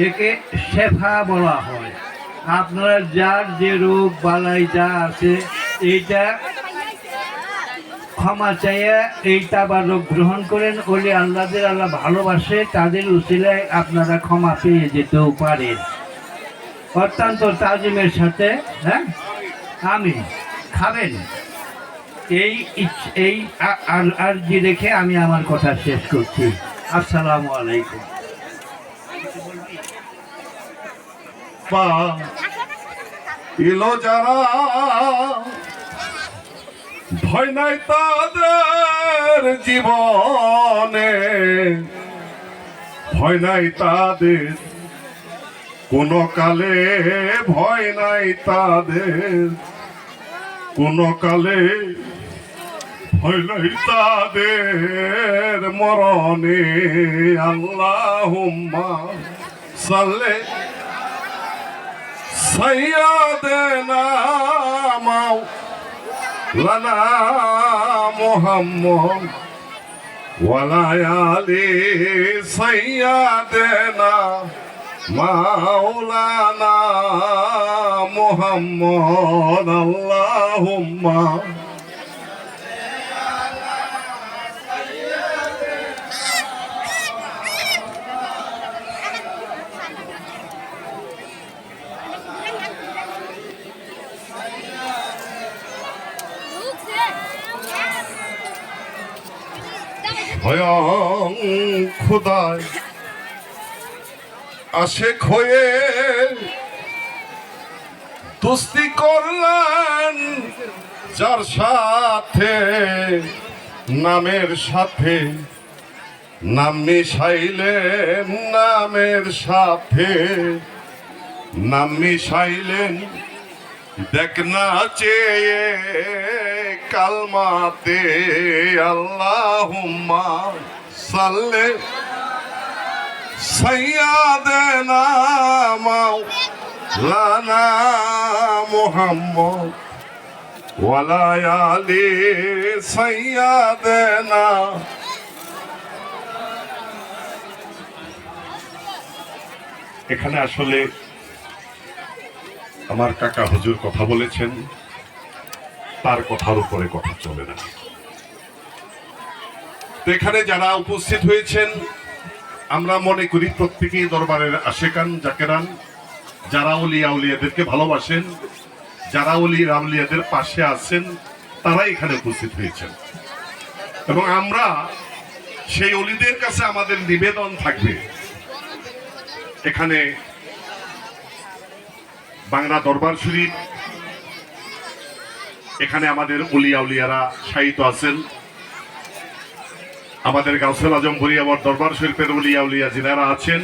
একে শেফা বলা হয়। আপনারা যার যে রোগ বালাই যা আছে এইটা ক্ষমা চাইয়া এইটা বা রোগ গ্রহণ করেন, ওলি আল্লাহদের আল্লাহ ভালোবাসে, তাদের উসিলায় আপনারা ক্ষমা পেয়ে যেতেও পারেন অত্যন্ত তাজিমের সাথে। হ্যাঁ, আমি খাবেন এই এই আরজি রেখে আমি আমার কথা শেষ করছি। আসসালামু আলাইকুম। এলো যারা ভয় নাই তাদের জীবনে, ভয় নাই তাদের কোনো কালে, ভয় নাই তাদের কোনো কালে, ভয় নাই তাদের মরণে। আল্লাহুম্মা সাল্লি সাইয়্যিদানা মাওলানা মুহাম্মদ ওয়া আলা আলি সাইয়্যিদানা মাওলানা মুহাম্মদ। আল্লাহুম্মা ভয়ং খুদায় আশেক হয়ে দোস্তি করলেন যার সাথে, নামের সাথে নাম মিশাইলেন, নামের সাথে নাম মিশাইলেন। দেখ না চেয়ে কালমাতে। আল্লাহুম্মা সাল্লি সাইয়্যিদানা মাওলানা মুহাম্মদ ওয়া আলা আলি সাইয়্যিদানা। এখানে আসলে আমার কাকা হুজুর কথা বলেছেন, তার কথার উপরে কথা চলে না। তো এখানে যারা উপস্থিত হয়েছেন আমরা মনে করি প্রত্যেকেই দরবারের আশেকান জাকেরান, যারা ওলিয়া উলিয়াদেরকে ভালোবাসেন, যারা ওলিয়া আউলিয়াদের পাশে আছেন, তারা এখানে উপস্থিত হয়েছেন। এবং আমরা সেই ওলিদের কাছে আমাদের নিবেদন থাকবে, এখানে বাংলা দরবার শরীফ, এখানে আমাদের ওলিয়া উলিয়ারা শায়িত আছেন, আমাদের গাউসুল আজম বরিয়াবর দরবার শরীফের ওলিয়া উলিয়া যিনারা আছেন,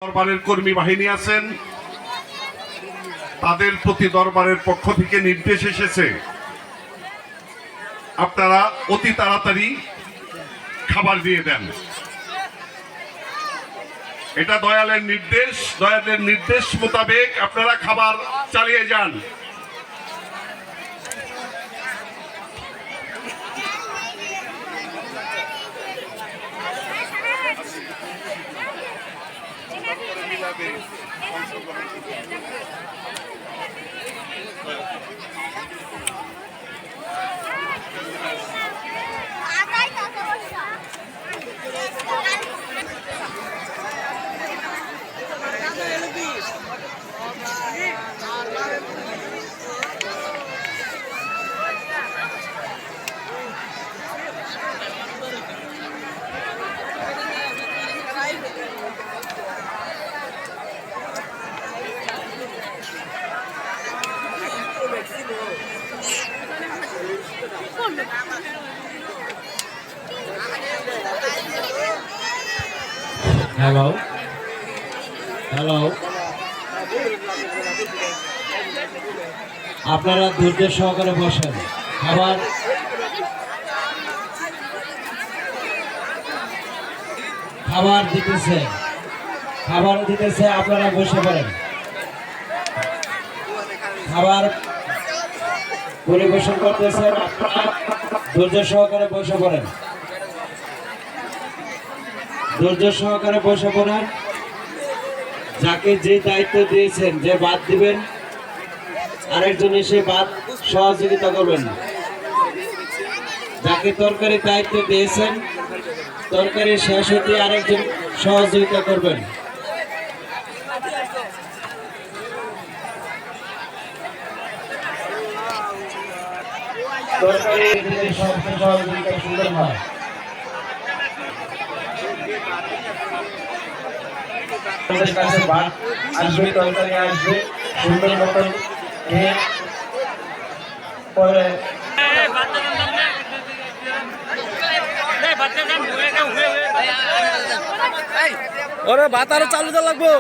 দরবারের কর্মী বাহিনী আছেন, তাদের প্রতি দরবারের পক্ষ থেকে নির্দেশ এসেছে আপনারা অতি তাড়াতাড়ি খাবার দিয়ে দেন। এটা দয়ালের নির্দেশ, দয়ালের নির্দেশ মোতাবেক আপনারা খাবার চালিয়ে যান। হ্যালো হ্যালো, আপনারা ধৈর্য সহকারে বসেন। খাবার দিতেছে, খাবার দিতেছে, আপনারা বসে পড়েন। খাবার পরিবেশন করতেছেন, আপনারা ধৈর্য সহকারে বসে পড়েন, ধৈর্য সহকারে বসে পড়েন। যাকে যে দায়িত্ব দিয়েছেন, যে বাদ দিবেন, আরেকজন এসে বাদ সহযোগিতা করবেন। যাকে তরকারি দায়িত্ব দিয়েছেন, তরকারি শেষ হতে আরেকজন সহযোগিতা করবেন। তরকারি যদি সবচেয়ে সহযোগিতা সুন্দর হয়, আমাদের কাছে ভাত আসবে, তরকারি আসবে, সুন্দর মতন খেয়ে পরে ওরে ভাত আরো চালু তো লাগবো।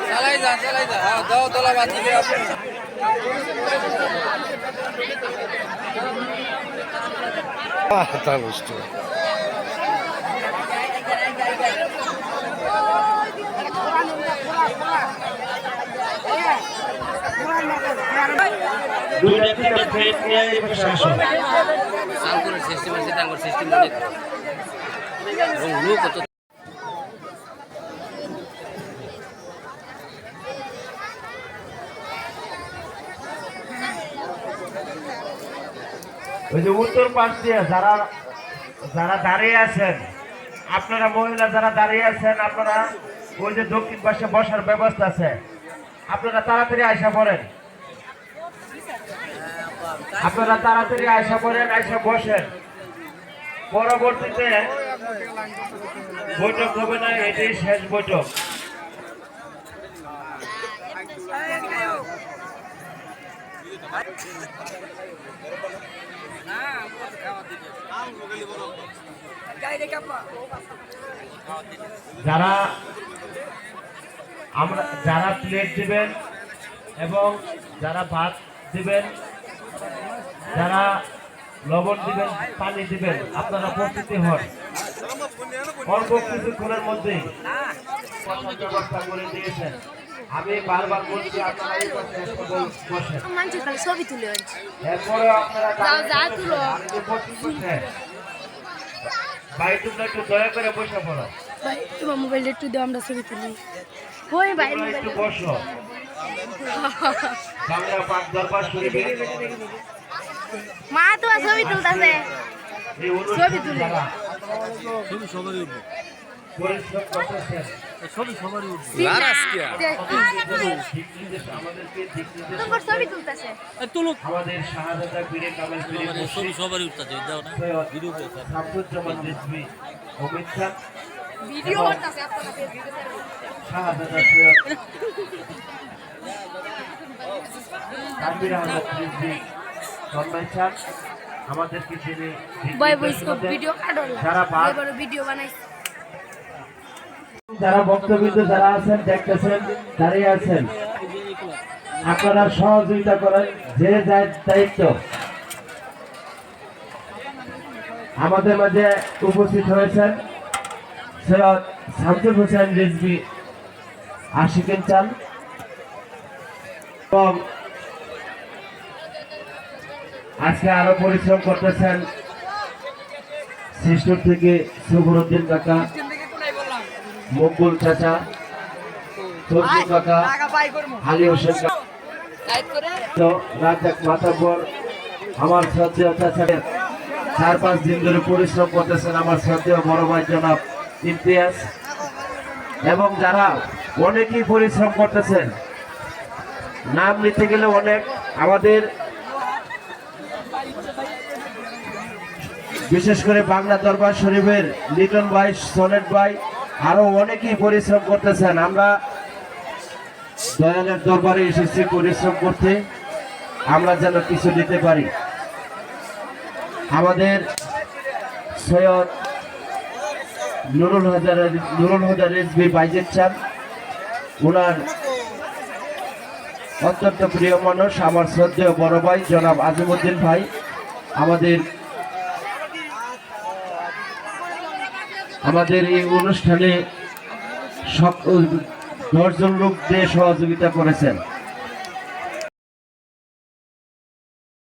চালাই যা হ্যাঁ দাও তোলা বাদ দিবে তা বুঝতে দুইটা থেকে প্লেট নিয়ে এই পাশে আসো। আঙ্গুরের সিস্টেম আছে, আঙ্গুর সিস্টেম অনেক লোক কত ওই যে উত্তর পাশ দিয়ে যারা যারা দাঁড়িয়ে আছেন, আপনারা মহিলা যারা দাঁড়িয়ে আছেন, আপনারা ওই যে দক্ষিণ পাশে বসার ব্যবস্থা আছে, আপনারা তাড়াতাড়ি আয়সা পড়েন, আপনারা তাড়াতাড়ি আয়সা পড়েন, আয়সা বসেন। পরবর্তীতে বৈঠক হবে না, এটাই শেষ বৈঠক। যারা প্লেট দিবেন এবং যারা ভাত দিবেন, যারা লবণ দিবেন, পানি দিবেন, আপনারা প্রস্তুতি হন। অল্প কিছুক্ষণের মধ্যেই ব্যবস্থা করে দিয়েছেন। আমি বারবার বলছি আপনারা এই পাশে এসে বসেন। ছবি তুলে এরপরে আপনারা বাইটুকটা একটু দয়া করে বসে পড়ো। তোমার মোবাইলটা একটু দাও, আমরা ছবি তুলি। ওই ভাই একটু বসো। বাংলা পাক দরবার শরীফে মা তো ছবি তুলতেছে, এই ছবি তুলে যারা ছবি সবারই উঠবে, পরিশ্রম করতেছেন, ছবি সবারই উঠবে। আমাদেরকে দিক নির্দেশ তোমার ছবি তুলতেছে। তুলুক আমাদের শাহাদাত পীরে কামেল পীরে ছবি সবারই উঠতেছে, দাও না ভিডিও করে শামসুজ্জামান রিজভী অমিত খান ভিডিও করতেছে আপনারা শাহাদাত সৈয়দ তানভীর আহমেদ রিজভী সম্মান চান আমাদেরকে যিনি বয় বয়স্ক ভিডিও কাটো, যারা ভাত বড় ভিডিও বানাইছে, যারা বক্তব্য যারা আছেন, দেখতেছেন, দাঁড়িয়ে আছেন, আপনারা সহযোগিতা করেন। যে যার দায়িত্ব আমাদের মাঝে উপস্থিত হয়েছেন সৈয়দ শামসুল হোসেন রিজভী আশিকিন চান এবং আজকে আরো পরিশ্রম করতেছেন শিষ্টুর থেকে সুবরুদ্দিন কাকা, মকবুল চাচা, সরজু কাকা, আলী হোসেন রাজ্জাক মাতাব্বর, আমার শ্রদ্ধেয় চাচা 4-5 দিন ধরে পরিশ্রম করতেছেন আমার শ্রদ্ধেয় বড় ভাই জনাব ইমতিয়াজ, এবং যারা অনেকেই পরিশ্রম করতেছেন, নাম নিতে গেলে অনেক, আমাদের বিশেষ করে বাংলা দরবার শরীফের লিটন ভাই, সোনেট ভাই, আরো অনেকেই পরিশ্রম করতেছেন। আমরা দয়ালের দরবারে এসেছি পরিশ্রম করতে, আমরা যেন কিছু দিতে পারি। আমাদের সৈয়দ নুরুল হুদা রিজভী বাইজিদ চান, ওনার অত্যন্ত প্রিয় মানুষ আমার শ্রদ্ধেয় বড় ভাই জনাব আজিমউদ্দিন ভাই, আমাদের এই অনুষ্ঠানে 10 জন লোক দিয়ে সহযোগিতা করেছেন।